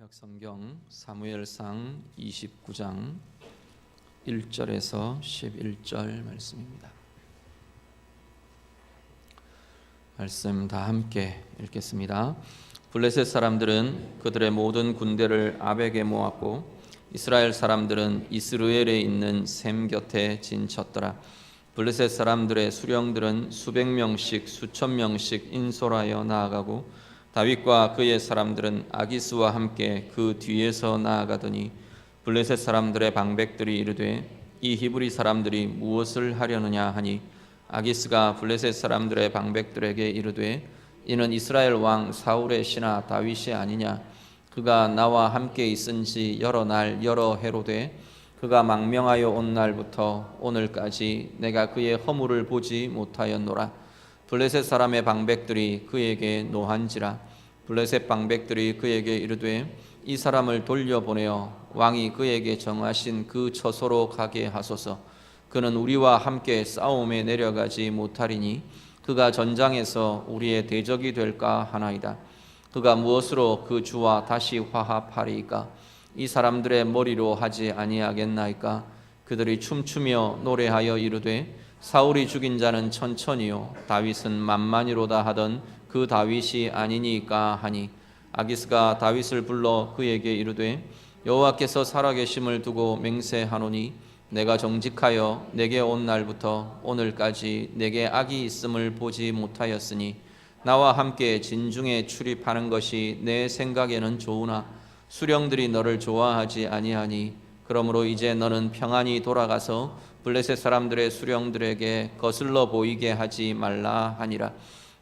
구약성경 사무엘상 29장 1절에서 11절 말씀입니다. 말씀 다 함께 읽겠습니다. 블레셋 사람들은 그들의 모든 군대를 아벡에 모았고 이스라엘 사람들은 이스루엘에 있는 셈 곁에 진쳤더라. 블레셋 사람들의 수령들은 수백 명씩 수천 명씩 인솔하여 나아가고 다윗과 그의 사람들은 아기스와 함께 그 뒤에서 나아가더니 블레셋 사람들의 방백들이 이르되 이 히브리 사람들이 무엇을 하려느냐 하니 아기스가 블레셋 사람들의 방백들에게 이르되 이는 이스라엘 왕 사울의 신하 다윗이 아니냐. 그가 나와 함께 있은지 여러 날 여러 해로 돼 그가 망명하여 온 날부터 오늘까지 내가 그의 허물을 보지 못하였노라. 블레셋 사람의 방백들이 그에게 노한지라. 블레셋 방백들이 그에게 이르되 이 사람을 돌려보내어 왕이 그에게 정하신 그 처소로 가게 하소서. 그는 우리와 함께 싸움에 내려가지 못하리니 그가 전장에서 우리의 대적이 될까 하나이다. 그가 무엇으로 그 주와 다시 화합하리이까? 이 사람들의 머리로 하지 아니하겠나이까? 그들이 춤추며 노래하여 이르되 사울이 죽인 자는 천천히요 다윗은 만만히로다 하던 그 다윗이 아니니까 하니 아기스가 다윗을 불러 그에게 이르되 여호와께서 살아계심을 두고 맹세하노니 내가 정직하여 내게 온 날부터 오늘까지 내게 악이 있음을 보지 못하였으니 나와 함께 진중에 출입하는 것이 내 생각에는 좋으나 수령들이 너를 좋아하지 아니하니 그러므로 이제 너는 평안히 돌아가서 블레셋 사람들의 수령들에게 거슬러 보이게 하지 말라 하니라.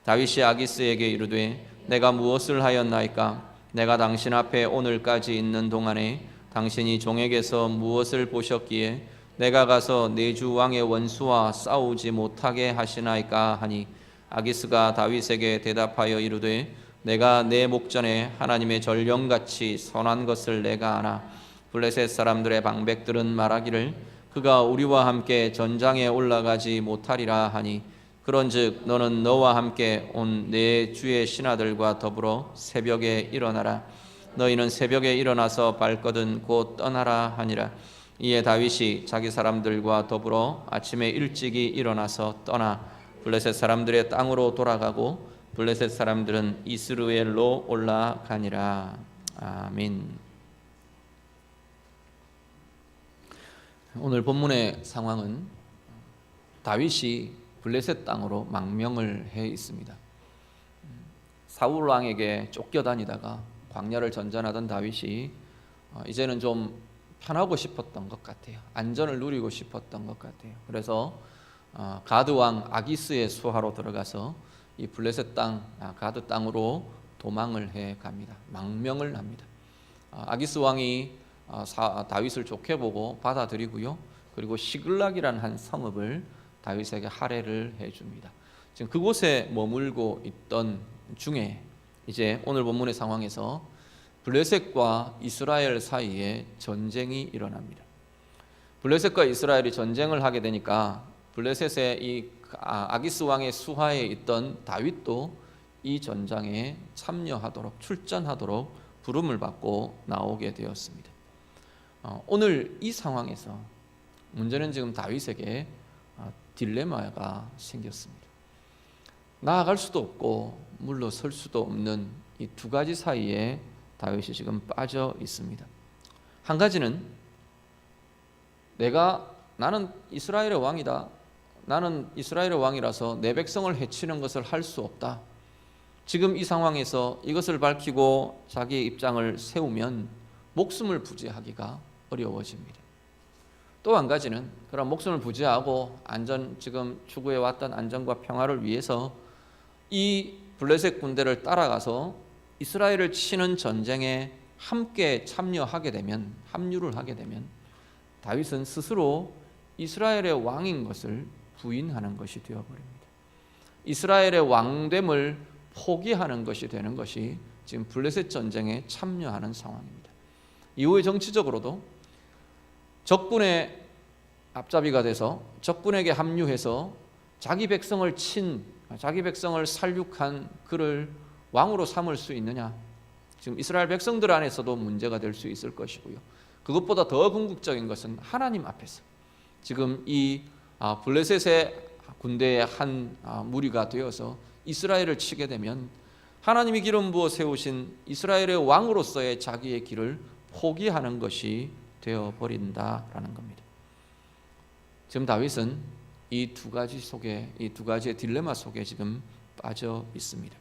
다윗이 아기스에게 이르되 내가 무엇을 하였나이까? 내가 당신 앞에 오늘까지 있는 동안에 당신이 종에게서 무엇을 보셨기에 내가 가서 내 주 왕의 원수와 싸우지 못하게 하시나이까 하니 아기스가 다윗에게 대답하여 이르되 내가 내 목전에 하나님의 전령같이 선한 것을 내가 아나 블레셋 사람들의 방백들은 말하기를 그가 우리와 함께 전장에 올라가지 못하리라 하니 그런즉 너는 너와 함께 온 내 주의 신하들과 더불어 새벽에 일어나라. 너희는 새벽에 일어나서 발거든 곧 떠나라 하니라. 이에 다윗이 자기 사람들과 더불어 아침에 일찍이 일어나서 떠나 블레셋 사람들의 땅으로 돌아가고 블레셋 사람들은 이스루엘로 올라가니라. 아멘. 오늘 본문의 상황은 다윗이 블레셋 땅으로 망명을 해 있습니다. 사울 왕에게 쫓겨다니다가 광야를 전전하던 다윗이 이제는 좀 편하고 싶었던 것 같아요. 안전을 누리고 싶었던 것 같아요. 그래서 가드 왕 아기스의 수하로 들어가서 이 블레셋 땅 가드 땅으로 도망을 해 갑니다. 망명을 합니다. 아기스 왕이 다윗을 좋게 보고 받아들이고요. 그리고 시글락이라는 한 성읍을 다윗에게 할애를 해줍니다. 지금 그곳에 머물고 있던 중에 이제 오늘 본문의 상황에서 블레셋과 이스라엘 사이에 전쟁이 일어납니다. 블레셋과 이스라엘이 전쟁을 하게 되니까 블레셋의 이 아기스 왕의 수하에 있던 다윗도 이 전장에 참여하도록 출전하도록 부름을 받고 나오게 되었습니다. 오늘 이 상황에서 문제는 지금 다윗에게 딜레마가 생겼습니다. 나아갈 수도 없고 물러설 수도 없는 이 두 가지 사이에 다윗이 지금 빠져 있습니다. 한 가지는 나는 이스라엘의 왕이다. 나는 이스라엘의 왕이라서 내 백성을 해치는 것을 할 수 없다. 지금 이 상황에서 이것을 밝히고 자기의 입장을 세우면 목숨을 부지하기가 어려워집니다. 또 한 가지는 그런 목숨을 부지하고 지금 추구해 왔던 안전과 평화를 위해서 이 블레셋 군대를 따라가서 이스라엘을 치는 전쟁에 함께 참여하게 되면, 합류를 하게 되면 다윗은 스스로 이스라엘의 왕인 것을 부인하는 것이 되어버립니다. 이스라엘의 왕됨을 포기하는 것이 되는 것이 지금 블레셋 전쟁에 참여하는 상황입니다. 이후에 정치적으로도 적군의 앞잡이가 돼서 적군에게 합류해서 자기 백성을 살육한 그를 왕으로 삼을 수 있느냐, 지금 이스라엘 백성들 안에서도 문제가 될 수 있을 것이고요. 그것보다 더 궁극적인 것은 하나님 앞에서 지금 이 블레셋의 군대의 한 무리가 되어서 이스라엘을 치게 되면 하나님이 기름 부어 세우신 이스라엘의 왕으로서의 자기의 길을 포기하는 것이 되어버린다라는 겁니다. 지금 다윗은 이 두 가지 속에, 이 두 가지의 딜레마 속에 지금 빠져 있습니다.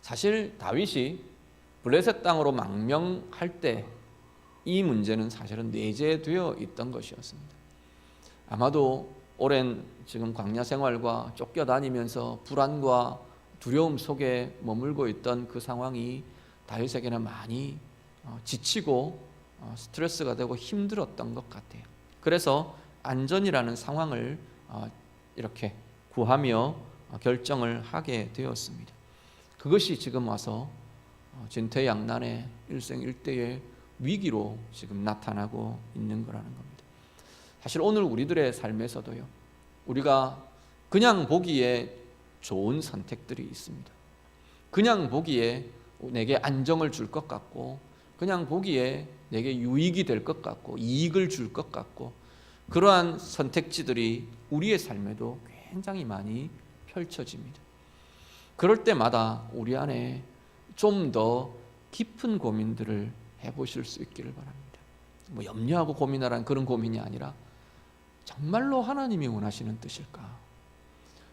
사실 다윗이 블레셋 땅으로 망명할 때 이 문제는 사실은 내재되어 있던 것이었습니다. 아마도 오랜 지금 광야 생활과 쫓겨다니면서 불안과 두려움 속에 머물고 있던 그 상황이 다윗에게는 많이 지치고 스트레스가 되고 힘들었던 것 같아요. 그래서 안전이라는 상황을 이렇게 구하며 결정을 하게 되었습니다. 그것이 지금 와서 진퇴양난의 일생일대의 위기로 지금 나타나고 있는 거라는 겁니다. 사실 오늘 우리들의 삶에서도요, 우리가 그냥 보기에 좋은 선택들이 있습니다. 그냥 보기에 내게 안정을 줄 것 같고, 그냥 보기에 내게 유익이 될 것 같고, 이익을 줄 것 같고, 그러한 선택지들이 우리의 삶에도 굉장히 많이 펼쳐집니다. 그럴 때마다 우리 안에 좀 더 깊은 고민들을 해보실 수 있기를 바랍니다. 뭐 염려하고 고민하라는 그런 고민이 아니라 정말로 하나님이 원하시는 뜻일까?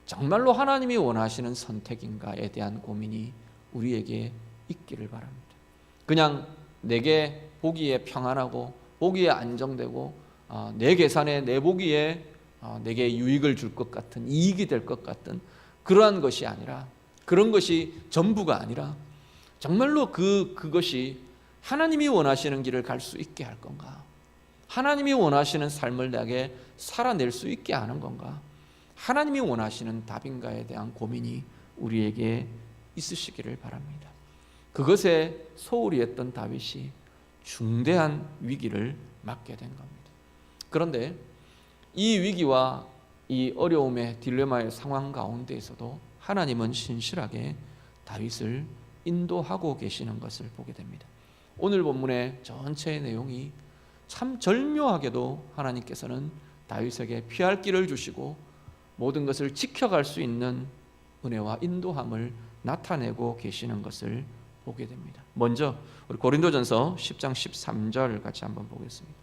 정말로 하나님이 원하시는 선택인가에 대한 고민이 우리에게 있기를 바랍니다. 그냥 내게 보기에 평안하고 보기에 안정되고 내 계산에 내 보기에 내게 유익을 줄 것 같은, 이익이 될 것 같은 그러한 것이 아니라, 그런 것이 전부가 아니라 정말로 그것이 하나님이 원하시는 길을 갈 수 있게 할 건가? 하나님이 원하시는 삶을 내게 살아낼 수 있게 하는 건가? 하나님이 원하시는 답인가에 대한 고민이 우리에게 있으시기를 바랍니다. 그것에 소홀히 했던 다윗이 중대한 위기를 맞게 된 겁니다. 그런데 이 위기와 이 어려움의 딜레마의 상황 가운데에서도 하나님은 신실하게 다윗을 인도하고 계시는 것을 보게 됩니다. 오늘 본문의 전체의 내용이 참 절묘하게도 하나님께서는 다윗에게 피할 길을 주시고 모든 것을 지켜갈 수 있는 은혜와 인도함을 나타내고 계시는 것을 보게 됩니다. 먼저 우리 고린도전서 10장 13절 같이 한번 보겠습니다.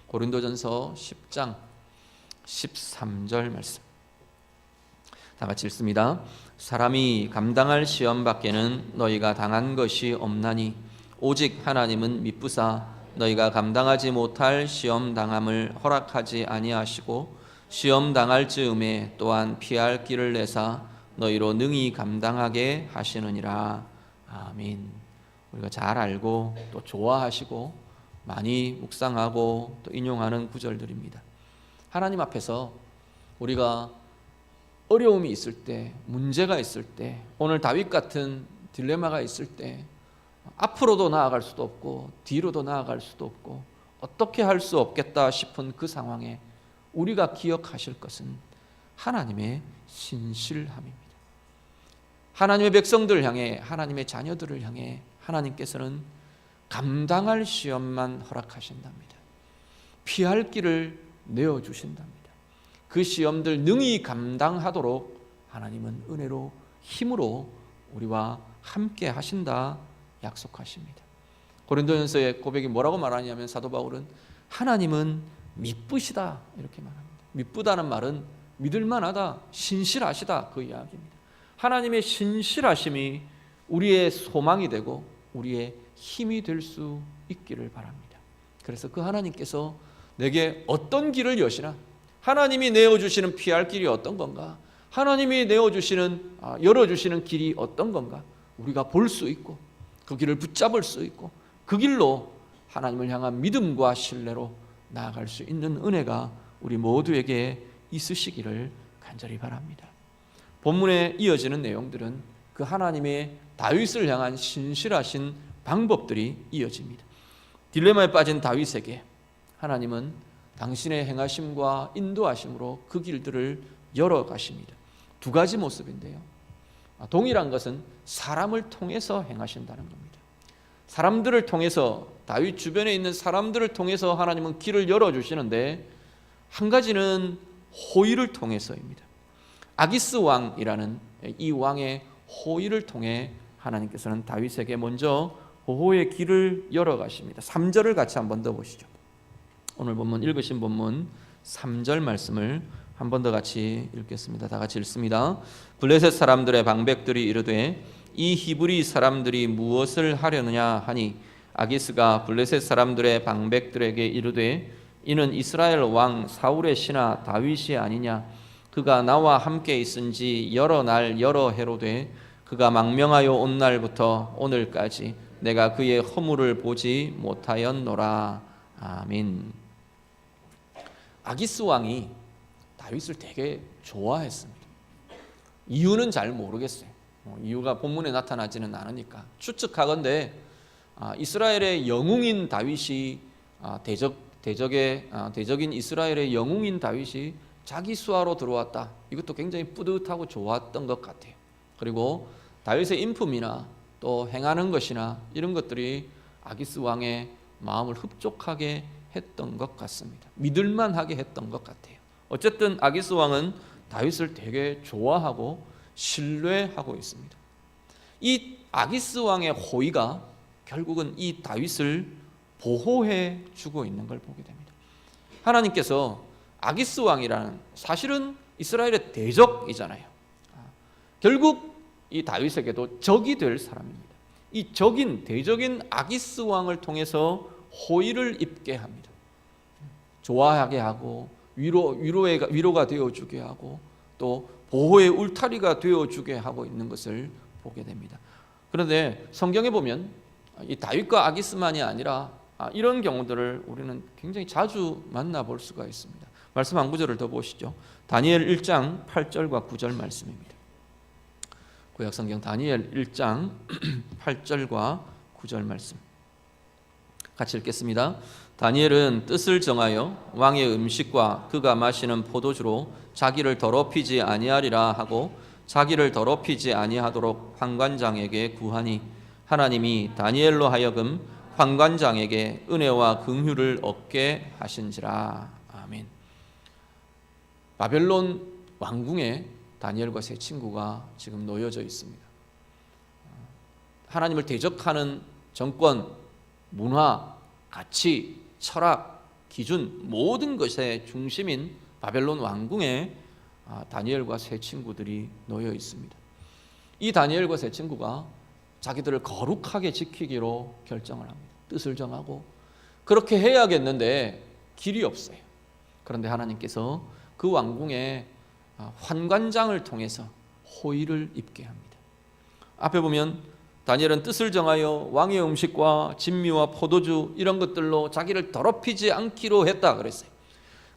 고린도전서 10장 13절 말씀 다 같이 읽습니다. 사람이 감당할 시험 밖에는 너희가 당한 것이 없나니 오직 하나님은 미쁘사 너희가 감당하지 못할 시험 당함을 허락하지 아니하시고 시험 당할 즈음에 또한 피할 길을 내사 너희로 능히 감당하게 하시느니라. 아멘. 우리가 잘 알고 또 좋아하시고 많이 묵상하고 또 인용하는 구절들입니다. 하나님 앞에서 우리가 어려움이 있을 때, 문제가 있을 때, 오늘 다윗 같은 딜레마가 있을 때 앞으로도 나아갈 수도 없고 뒤로도 나아갈 수도 없고 어떻게 할 수 없겠다 싶은 그 상황에 우리가 기억하실 것은 하나님의 신실함입니다. 하나님의 백성들을 향해, 하나님의 자녀들을 향해 하나님께서는 감당할 시험만 허락하신답니다. 피할 길을 내어주신답니다. 그 시험들 능히 감당하도록 하나님은 은혜로, 힘으로 우리와 함께 하신다 약속하십니다. 고린도전서의 고백이 뭐라고 말하냐면 사도 바울은 하나님은 미쁘시다 이렇게 말합니다. 미쁘다는 말은 믿을만하다, 신실하시다 그 이야기입니다. 하나님의 신실하심이 우리의 소망이 되고 우리의 힘이 될 수 있기를 바랍니다. 그래서 그 하나님께서 내게 어떤 길을 여시나, 하나님이 내어주시는 피할 길이 어떤 건가, 하나님이 내어주시는 열어주시는 길이 어떤 건가 우리가 볼 수 있고 그 길을 붙잡을 수 있고 그 길로 하나님을 향한 믿음과 신뢰로 나아갈 수 있는 은혜가 우리 모두에게 있으시기를 간절히 바랍니다. 본문에 이어지는 내용들은 그 하나님의 다윗을 향한 신실하신 방법들이 이어집니다. 딜레마에 빠진 다윗에게 하나님은 당신의 행하심과 인도하심으로 그 길들을 열어가십니다. 두 가지 모습인데요, 동일한 것은 사람을 통해서 행하신다는 겁니다. 사람들을 통해서, 다윗 주변에 있는 사람들을 통해서 하나님은 길을 열어주시는데, 한 가지는 호의를 통해서입니다. 아기스 왕이라는 이 왕의 호의를 통해 하나님께서는 다윗에게 먼저 보호의 길을 열어가십니다. 3절을 같이 한번 더 보시죠. 오늘 본문, 읽으신 본문 3절 말씀을 한 번 더 같이 읽겠습니다. 다 같이 읽습니다. 블레셋 사람들의 방백들이 이르되 이 히브리 사람들이 무엇을 하려느냐 하니, 아기스가 블레셋 사람들의 방백들에게 이르되 이는 이스라엘 왕 사울의 신하 다윗이 아니냐. 그가 나와 함께 있은지 여러 날 여러 해로 돼 그가 망명하여 온 날부터 오늘까지 내가 그의 허물을 보지 못하였노라. 아멘. 아기스 왕이 다윗을 되게 좋아했습니다. 이유는 잘 모르겠어요. 이유가 본문에 나타나지는 않으니까 추측하건대 이스라엘의 영웅인 다윗이 대적인 이스라엘의 영웅인 다윗이 자기 수하로 들어왔다. 이것도 굉장히 뿌듯하고 좋았던 것 같아요. 그리고 다윗의 인품이나 또 행하는 것이나 이런 것들이 아기스 왕의 마음을 흡족하게 했던 것 같습니다. 믿을만하게 했던 것 같아요. 어쨌든 아기스 왕은 다윗을 되게 좋아하고 신뢰하고 있습니다. 이 아기스 왕의 호의가 결국은 이 다윗을 보호해 주고 있는 걸 보게 됩니다. 하나님께서 아기스 왕이라는, 사실은 이스라엘의 대적이잖아요. 결국 이 다윗에게도 적이 될 사람입니다. 이 대적인 아기스 왕을 통해서 호의를 입게 합니다. 좋아하게 하고 위로가 되어주게 하고 또 보호의 울타리가 되어주게 하고 있는 것을 보게 됩니다. 그런데 성경에 보면 이 다윗과 아기스만이 아니라 이런 경우들을 우리는 굉장히 자주 만나볼 수가 있습니다. 말씀 한 구절을 더 보시죠. 다니엘 1장 8절과 9절 말씀입니다. 구약성경 다니엘 1장 8절과 9절 말씀 같이 읽겠습니다. 다니엘은 뜻을 정하여 왕의 음식과 그가 마시는 포도주로 자기를 더럽히지 아니하리라 하고 자기를 더럽히지 아니하도록 환관장에게 구하니 하나님이 다니엘로 하여금 환관장에게 은혜와 긍휼을 얻게 하신지라. 아멘. 바벨론 왕궁에 다니엘과 세 친구가 지금 놓여져 있습니다. 하나님을 대적하는 정권, 문화, 가치, 철학, 기준, 모든 것의 중심인 바벨론 왕궁에 다니엘과 세 친구들이 놓여 있습니다. 이 다니엘과 세 친구가 자기들을 거룩하게 지키기로 결정을 합니다. 뜻을 정하고 그렇게 해야겠는데 길이 없어요. 그런데 하나님께서 그 왕궁에 환관장을 통해서 호의를 입게 합니다. 앞에 보면 다니엘은 뜻을 정하여 왕의 음식과 진미와 포도주 이런 것들로 자기를 더럽히지 않기로 했다 그랬어요.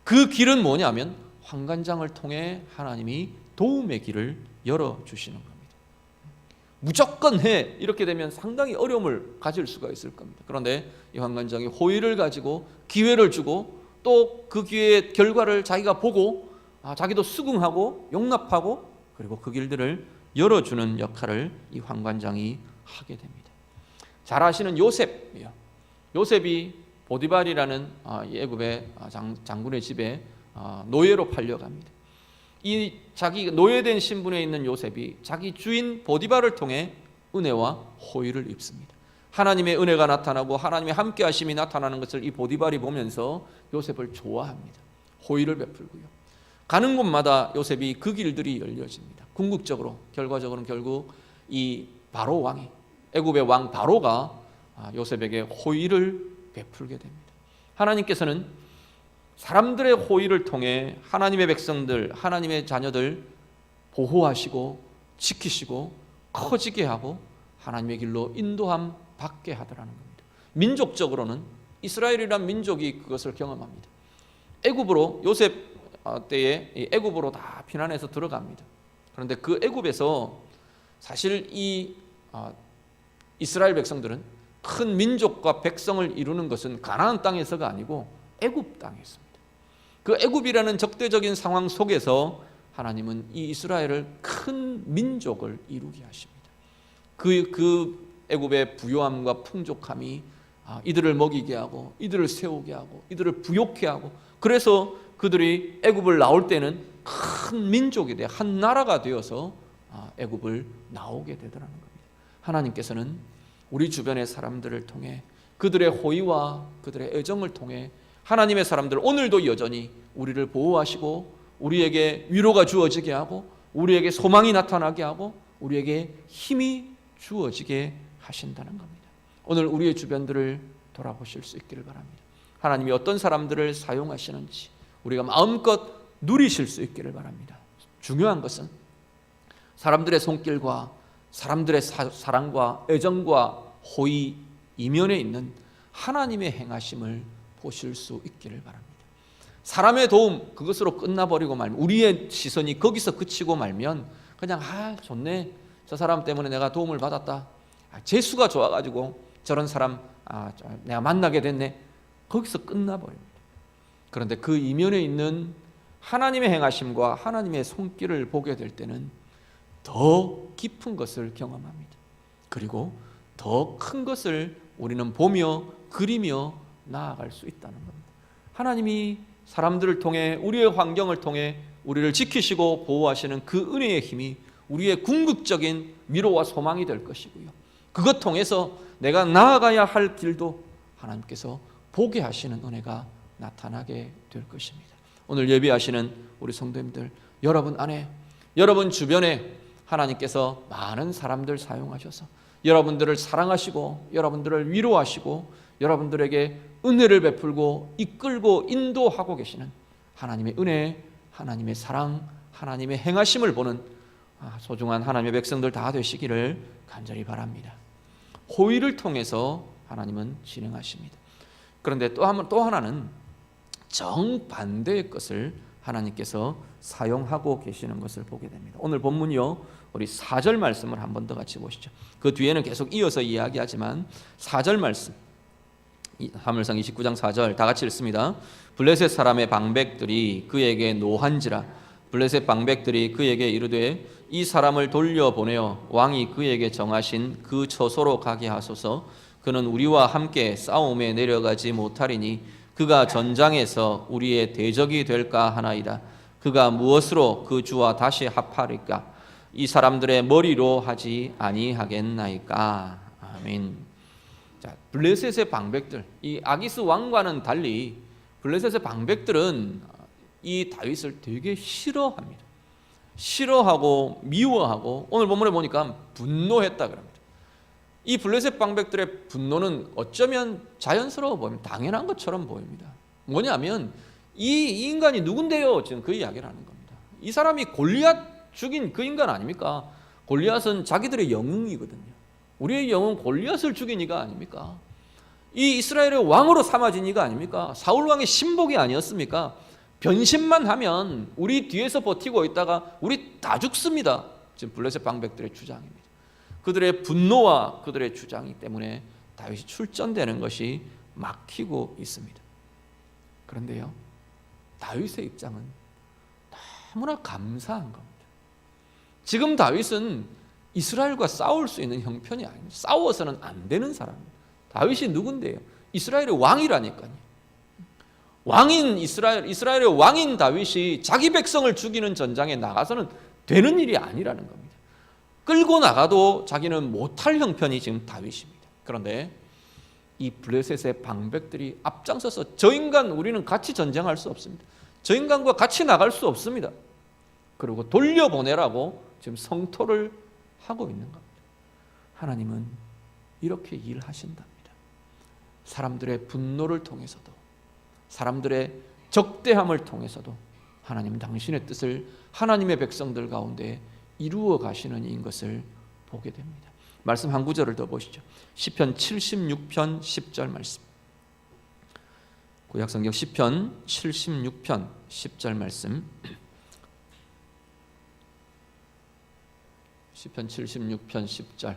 그 길은 뭐냐면 환관장을 통해 하나님이 도움의 길을 열어주시는 겁니다. 무조건 해 이렇게 되면 상당히 어려움을 가질 수가 있을 겁니다. 그런데 이 환관장이 호의를 가지고 기회를 주고 또 그 기회의 결과를 자기가 보고 자기도 수긍하고 용납하고 그리고 그 길들을 열어주는 역할을 이 환관장이 하게 됩니다. 잘 아시는 요셉이요. 요셉이 보디발이라는 애굽의 장군의 집에 노예로 팔려갑니다. 이 자기 노예된 신분에 있는 요셉이 자기 주인 보디발을 통해 은혜와 호의를 입습니다. 하나님의 은혜가 나타나고 하나님의 함께하심이 나타나는 것을 이 보디발이 보면서 요셉을 좋아합니다. 호의를 베풀고요. 가는 곳마다 요셉이 그 길들이 열려집니다. 궁극적으로 결과적으로는 결국 이 바로 왕이 애굽의 왕 바로가 요셉에게 호의를 베풀게 됩니다. 하나님께서는 사람들의 호의를 통해 하나님의 백성들, 하나님의 자녀들 보호하시고 지키시고 커지게 하고 하나님의 길로 인도함 받게 하더라는 겁니다. 민족적으로는 이스라엘이란 민족이 그것을 경험합니다. 애굽으로 요셉 때에 애굽으로 다 피난해서 들어갑니다. 그런데 그 애굽에서 사실 이 이스라엘 백성들은 큰 민족과 백성을 이루는 것은 가나안 땅에서가 아니고 애굽 땅이었습니다. 그 애굽이라는 적대적인 상황 속에서 하나님은 이 이스라엘을 큰 민족을 이루게 하십니다. 그 애굽의 부요함과 풍족함이 이들을 먹이게 하고 이들을 세우게 하고 이들을 부욕케 하고, 그래서 그들이 애굽을 나올 때는 큰 민족이 돼 한 나라가 되어서 애굽을 나오게 되더라는 겁니다. 하나님께서는 우리 주변의 사람들을 통해 그들의 호의와 그들의 애정을 통해 하나님의 사람들 오늘도 여전히 우리를 보호하시고 우리에게 위로가 주어지게 하고 우리에게 소망이 나타나게 하고 우리에게 힘이 주어지게 하신다는 겁니다. 오늘 우리의 주변들을 돌아보실 수 있기를 바랍니다. 하나님이 어떤 사람들을 사용하시는지 우리가 마음껏 누리실 수 있기를 바랍니다. 중요한 것은 사람들의 손길과 사람들의 사랑과 애정과 호의 이면에 있는 하나님의 행하심을 보실 수 있기를 바랍니다. 사람의 도움 그것으로 끝나버리고 말면, 우리의 시선이 거기서 그치고 말면 그냥 좋네, 저 사람 때문에 내가 도움을 받았다, 재수가 좋아가지고 저런 사람 내가 만나게 됐네, 거기서 끝나버립니다. 그런데 그 이면에 있는 하나님의 행하심과 하나님의 손길을 보게 될 때는 더 깊은 것을 경험합니다. 그리고 더 큰 것을 우리는 보며 그리며 나아갈 수 있다는 겁니다. 하나님이 사람들을 통해 우리의 환경을 통해 우리를 지키시고 보호하시는 그 은혜의 힘이 우리의 궁극적인 위로와 소망이 될 것이고요, 그것 통해서 내가 나아가야 할 길도 하나님께서 보게 하시는 은혜가 나타나게 될 것입니다. 오늘 예배하시는 우리 성도님들, 여러분 안에, 여러분 주변에 하나님께서 많은 사람들 사용하셔서 여러분들을 사랑하시고 여러분들을 위로하시고 여러분들에게 은혜를 베풀고 이끌고 인도하고 계시는 하나님의 은혜, 하나님의 사랑, 하나님의 행하심을 보는 소중한 하나님의 백성들 다 되시기를 간절히 바랍니다. 호의를 통해서 하나님은 진행하십니다. 그런데 또 하나는 정반대의 것을 하나님께서 사용하고 계시는 것을 보게 됩니다. 오늘 본문이요, 우리 4절 말씀을 한 번 더 같이 보시죠. 그 뒤에는 계속 이어서 이야기하지만 4절 말씀, 사무엘상 29장 4절 다 같이 읽습니다. 블레셋 사람의 방백들이 그에게 노한지라. 블레셋 방백들이 그에게 이르되 이 사람을 돌려보내어 왕이 그에게 정하신 그 처소로 가게 하소서. 그는 우리와 함께 싸움에 내려가지 못하리니 그가 전장에서 우리의 대적이 될까 하나이다. 그가 무엇으로 그 주와 다시 합하리까? 이 사람들의 머리로 하지 아니하겠나이까? 아멘. 자, 블레셋의 방백들, 이 아기스 왕과는 달리 블레셋의 방백들은 이 다윗을 되게 싫어합니다. 싫어하고 미워하고, 오늘 본문에 보니까 분노했다 그럽니다. 이 블레셋 방백들의 분노는 어쩌면 자연스러워 보입니다. 당연한 것처럼 보입니다. 뭐냐면 이 인간이 누군데요? 지금 그 이야기를 하는 겁니다. 이 사람이 골리앗 죽인 그 인간 아닙니까? 골리앗은 자기들의 영웅이거든요. 우리의 영웅 골리앗을 죽인 이가 아닙니까? 이 이스라엘의 왕으로 삼아진 이가 아닙니까? 사울 왕의 신복이 아니었습니까? 변신만 하면 우리 뒤에서 버티고 있다가 우리 다 죽습니다. 지금 블레셋 방백들의 주장입니다. 그들의 분노와 그들의 주장이 때문에 다윗이 출전되는 것이 막히고 있습니다. 그런데요, 다윗의 입장은 너무나 감사한 겁니다. 지금 다윗은 이스라엘과 싸울 수 있는 형편이 아닙니다. 싸워서는 안 되는 사람입니다. 다윗이 누군데요? 이스라엘의 왕이라니까요. 왕인 이스라엘의 왕인 다윗이 자기 백성을 죽이는 전장에 나가서는 되는 일이 아니라는 겁니다. 끌고 나가도 자기는 못할 형편이 지금 다윗입니다. 그런데 이 블레셋의 방백들이 앞장서서 저 인간 우리는 같이 전쟁할 수 없습니다. 저 인간과 같이 나갈 수 없습니다. 그리고 돌려보내라고 지금 성토를 하고 있는 겁니다. 하나님은 이렇게 일하신답니다. 사람들의 분노를 통해서도, 사람들의 적대함을 통해서도 하나님은 당신의 뜻을 하나님의 백성들 가운데 이루어 가시는 이인 것을 보게 됩니다. 말씀 한 구절을 더 보시죠. 시편 76편 10절 말씀. 구약성경 시편 76편 10절 말씀. 시편 76편 10절.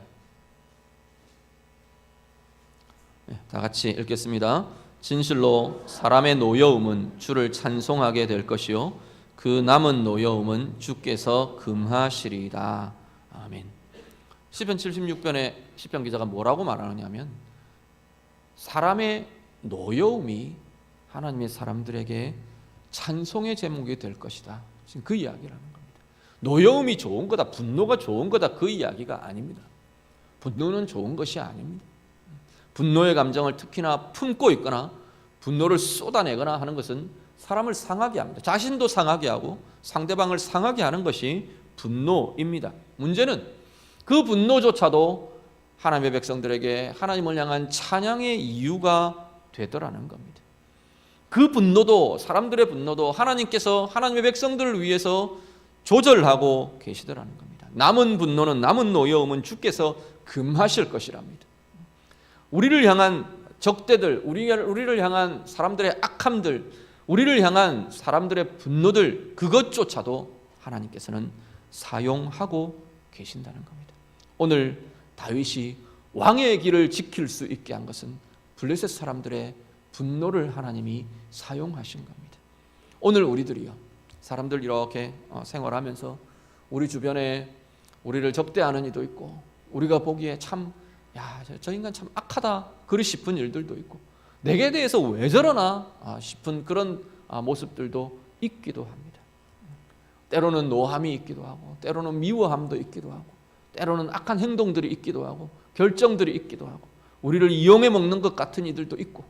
다 같이 읽겠습니다. 진실로 사람의 노여움은 주를 찬송하게 될 것이요 그 남은 노여움은 주께서 금하시리이다. 아멘. 시편 76편에 시편 기자가 뭐라고 말하느냐면 사람의 노여움이 하나님의 사람들에게 찬송의 제목이 될 것이다. 지금 그 이야기라는 겁니다. 노여움이 좋은 거다, 분노가 좋은 거다, 그 이야기가 아닙니다. 분노는 좋은 것이 아닙니다. 분노의 감정을 특히나 품고 있거나 분노를 쏟아내거나 하는 것은 사람을 상하게 합니다. 자신도 상하게 하고 상대방을 상하게 하는 것이 분노입니다. 문제는 그 분노조차도 하나님의 백성들에게 하나님을 향한 찬양의 이유가 되더라는 겁니다. 그 분노도, 사람들의 분노도 하나님께서 하나님의 백성들을 위해서 조절하고 계시더라는 겁니다. 남은 분노는, 남은 노여움은 주께서 금하실 것이랍니다. 우리를 향한 적대들, 우리를 향한 사람들의 악함들, 우리를 향한 사람들의 분노들, 그것조차도 하나님께서는 사용하고 계신다는 겁니다. 오늘 다윗이 왕의 길을 지킬 수 있게 한 것은 블레셋 사람들의 분노를 하나님이 사용하신 겁니다. 오늘 우리들이요, 사람들 이렇게 생활하면서 우리 주변에 우리를 적대하는 이도 있고, 우리가 보기에 참, 저 인간 참 악하다 그리 싶은 일들도 있고, 내게 대해서 왜 저러나 싶은 그런 모습들도 있기도 합니다. 때로는 노함이 있기도 하고, 때로는 미워함도 있기도 하고, 때로는 악한 행동들이 있기도 하고, 결정들이 있기도 하고, 우리를 이용해 먹는 것 같은 이들도 있고,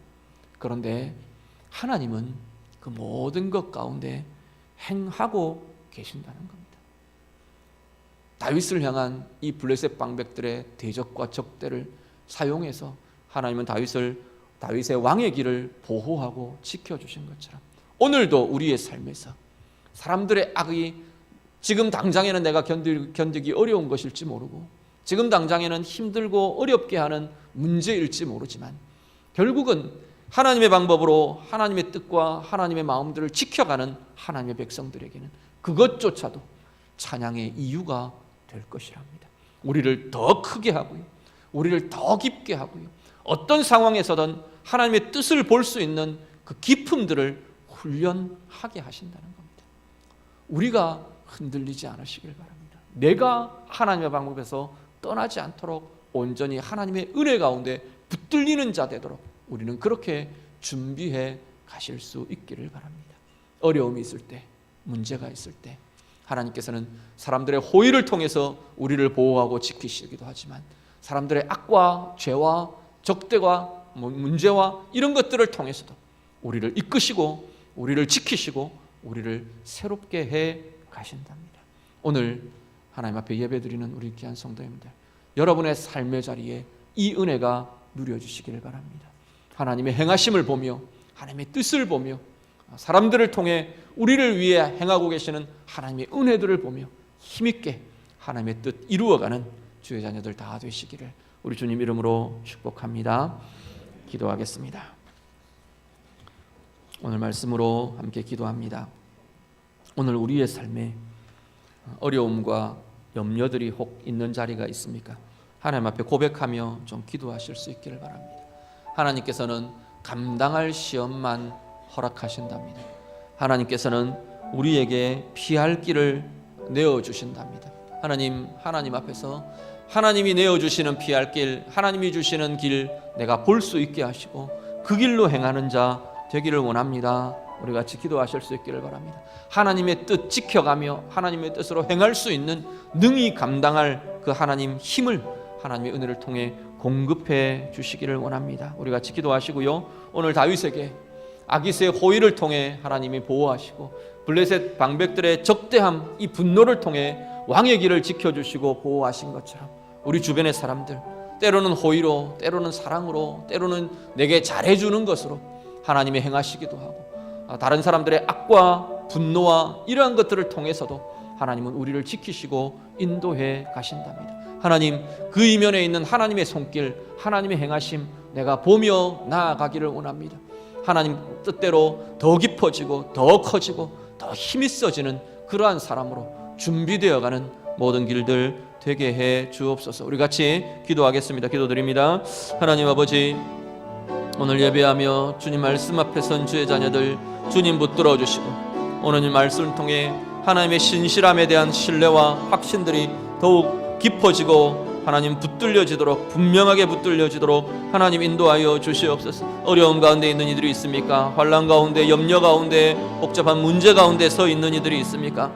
그런데 하나님은 그 모든 것 가운데 행하고 계신다는 겁니다. 다윗을 향한 이 블레셋 방백들의 대적과 적대를 사용해서 하나님은 다윗의 왕의 길을 보호하고 지켜주신 것처럼 오늘도 우리의 삶에서 사람들의 악이 지금 당장에는 내가 견디기 어려운 것일지 모르고, 지금 당장에는 힘들고 어렵게 하는 문제일지 모르지만, 결국은 하나님의 방법으로 하나님의 뜻과 하나님의 마음들을 지켜가는 하나님의 백성들에게는 그것조차도 찬양의 이유가 될 것이랍니다. 우리를 더 크게 하고요, 우리를 더 깊게 하고요, 어떤 상황에서든 하나님의 뜻을 볼 수 있는 그 기품들을 훈련하게 하신다는 겁니다. 우리가 흔들리지 않으시길 바랍니다. 내가 하나님의 방법에서 떠나지 않도록 온전히 하나님의 은혜 가운데 붙들리는 자 되도록 우리는 그렇게 준비해 가실 수 있기를 바랍니다. 어려움이 있을 때, 문제가 있을 때 하나님께서는 사람들의 호의를 통해서 우리를 보호하고 지키시기도 하지만, 사람들의 악과 죄와 적대와 문제와 이런 것들을 통해서도 우리를 이끄시고 우리를 지키시고 우리를 새롭게 해 가신답니다. 오늘 하나님 앞에 예배드리는 우리 귀한 성도님들, 여러분의 삶의 자리에 이 은혜가 누려지시기를 바랍니다. 하나님의 행하심을 보며 하나님의 뜻을 보며 사람들을 통해 우리를 위해 행하고 계시는 하나님의 은혜들을 보며 힘있게 하나님의 뜻 이루어가는 주의 자녀들 다 되시기를 우리 주님 이름으로 축복합니다. 기도하겠습니다. 오늘 말씀으로 함께 기도합니다. 오늘 우리의 삶에 어려움과 염려들이 혹 있는 자리가 있습니까? 하나님 앞에 고백하며 좀 기도하실 수 있기를 바랍니다. 하나님께서는 감당할 시험만 허락하신답니다. 하나님께서는 우리에게 피할 길을 내어주신답니다. 하나님 앞에서 하나님이 내어주시는 피할 길, 하나님이 주시는 길 내가 볼 수 있게 하시고 그 길로 행하는 자 되기를 원합니다. 우리 같이 기도하실 수 있기를 바랍니다. 하나님의 뜻 지켜가며 하나님의 뜻으로 행할 수 있는 능히 감당할 그 하나님 힘을 하나님의 은혜를 통해 공급해 주시기를 원합니다. 우리 같이 기도하시고요, 오늘 다윗에게 아기스의 호의를 통해 하나님이 보호하시고 블레셋 방백들의 적대함, 이 분노를 통해 왕의 길을 지켜주시고 보호하신 것처럼 우리 주변의 사람들, 때로는 호의로, 때로는 사랑으로, 때로는 내게 잘해주는 것으로 하나님이 행하시기도 하고, 다른 사람들의 악과 분노와 이러한 것들을 통해서도 하나님은 우리를 지키시고 인도해 가신답니다. 하나님, 그 이면에 있는 하나님의 손길, 하나님의 행하심 내가 보며 나아가기를 원합니다. 하나님 뜻대로 더 깊어지고 더 커지고 더 힘이 써지는 그러한 사람으로 준비되어가는 모든 길들 되게 해 주옵소서. 우리 같이 기도하겠습니다. 기도드립니다. 하나님 아버지, 오늘 예배하며 주님 말씀 앞에 선 주의 자녀들 주님 붙들어 주시고, 오늘 말씀을 통해 하나님의 신실함에 대한 신뢰와 확신들이 더욱 깊어지고 하나님 붙들려지도록, 분명하게 붙들려지도록 하나님 인도하여 주시옵소서. 어려움 가운데 있는 이들이 있습니까? 환난 가운데, 염려 가운데, 복잡한 문제 가운데 서 있는 이들이 있습니까?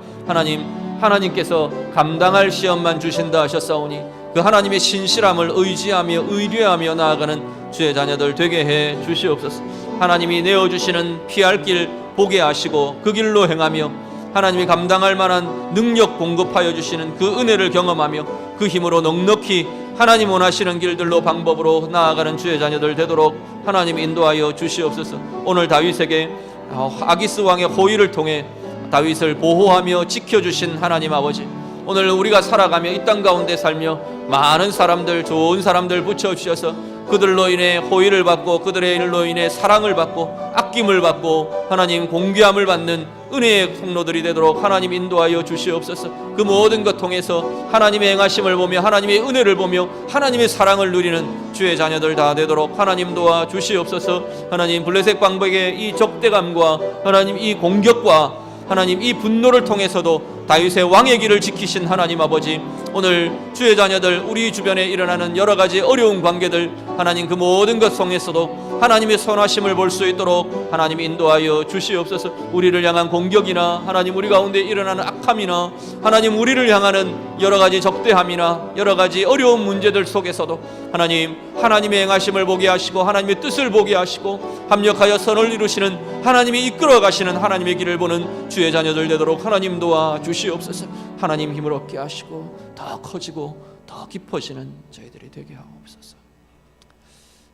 하나님께서 감당할 시험만 주신다 하셨사오니 그 하나님의 신실함을 의지하며 의뢰하며 나아가는 주의 자녀들 되게 해 주시옵소서. 하나님이 내어주시는 피할 길 보게 하시고 그 길로 행하며 하나님이 감당할 만한 능력 공급하여 주시는 그 은혜를 경험하며 그 힘으로 넉넉히 하나님 원하시는 길들로 방법으로 나아가는 주의 자녀들 되도록 하나님 인도하여 주시옵소서. 오늘 다윗에게 아기스 왕의 호의를 통해 다윗을 보호하며 지켜주신 하나님 아버지, 오늘 우리가 살아가며 이 땅 가운데 살며 많은 사람들, 좋은 사람들 붙여주셔서 그들로 인해 호의를 받고 그들의 일로 인해 사랑을 받고 아낌을 받고 하나님 공귀함을 받는 은혜의 통로들이 되도록 하나님 인도하여 주시옵소서. 그 모든 것 통해서 하나님의 행하심을 보며 하나님의 은혜를 보며 하나님의 사랑을 누리는 주의 자녀들 다 되도록 하나님 도와 주시옵소서. 하나님 블레셋 방백의 이 적대감과 하나님 이 공격과 하나님 이 분노를 통해서도 다윗의 왕의 길을 지키신 하나님 아버지, 오늘 주의 자녀들 우리 주변에 일어나는 여러 가지 어려운 관계들 하나님 그 모든 것 속에서도 하나님의 선하심을 볼 수 있도록 하나님 인도하여 주시옵소서. 우리를 향한 공격이나 하나님 우리 가운데 일어나는 악함이나 하나님 우리를 향하는 여러 가지 적대함이나 여러 가지 어려운 문제들 속에서도 하나님의 행하심을 보게 하시고 하나님의 뜻을 보게 하시고 합력하여 선을 이루시는 하나님이 이끌어 가시는 하나님의 길을 보는 주의 자녀들 되도록 하나님 도와 주시옵소서. 하나님 힘을 얻게 하시고 더 커지고 더 깊어지는 저희들이 되게 하옵소서.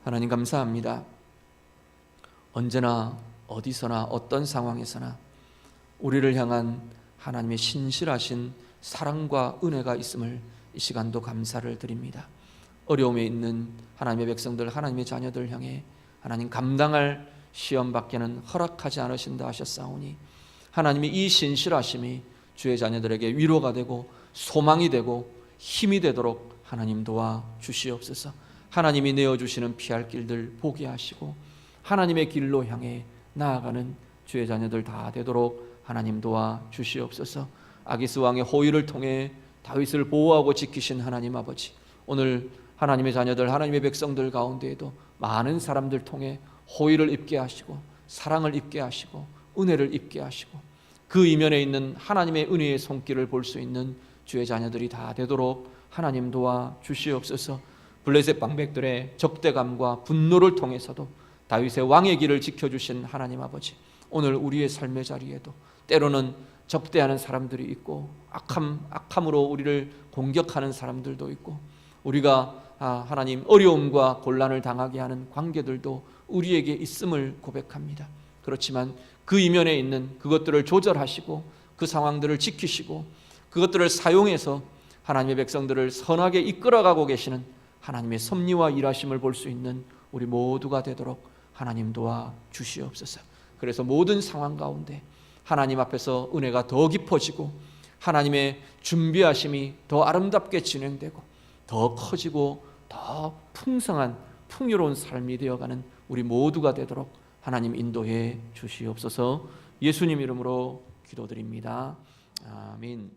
하나님 감사합니다. 언제나 어디서나 어떤 상황에서나 우리를 향한 하나님의 신실하신 사랑과 은혜가 있음을 이 시간도 감사를 드립니다. 어려움에 있는 하나님의 백성들, 하나님의 자녀들 향해 하나님 감당할 시험밖에는 허락하지 않으신다 하셨사오니 하나님의 이 신실하심이 주의 자녀들에게 위로가 되고 소망이 되고 힘이 되도록 하나님 도와 주시옵소서. 하나님이 내어주시는 피할 길들 보게 하시고 하나님의 길로 향해 나아가는 주의 자녀들 다 되도록 하나님 도와 주시옵소서. 아기스 왕의 호의를 통해 다윗을 보호하고 지키신 하나님 아버지, 오늘 하나님의 자녀들, 하나님의 백성들 가운데에도 많은 사람들 통해 호의를 입게 하시고 사랑을 입게 하시고 은혜를 입게 하시고 그 이면에 있는 하나님의 은혜의 손길을 볼 수 있는 주의 자녀들이 다 되도록 하나님 도와 주시옵소서. 블레셋 방백들의 적대감과 분노를 통해서도 다윗의 왕의 길을 지켜주신 하나님 아버지, 오늘 우리의 삶의 자리에도 때로는 적대하는 사람들이 있고 악함으로 우리를 공격하는 사람들도 있고 우리가 하나님 어려움과 곤란을 당하게 하는 관계들도 우리에게 있음을 고백합니다. 그렇지만 그 이면에 있는 그것들을 조절하시고 그 상황들을 지키시고 그것들을 사용해서 하나님의 백성들을 선하게 이끌어가고 계시는 하나님의 섭리와 일하심을 볼 수 있는 우리 모두가 되도록 하나님 도와 주시옵소서. 그래서 모든 상황 가운데 하나님 앞에서 은혜가 더 깊어지고 하나님의 준비하심이 더 아름답게 진행되고 더 커지고 더 풍성한 풍요로운 삶이 되어가는 우리 모두가 되도록 하나님 인도해 주시옵소서. 예수님 이름으로 기도드립니다. 아멘.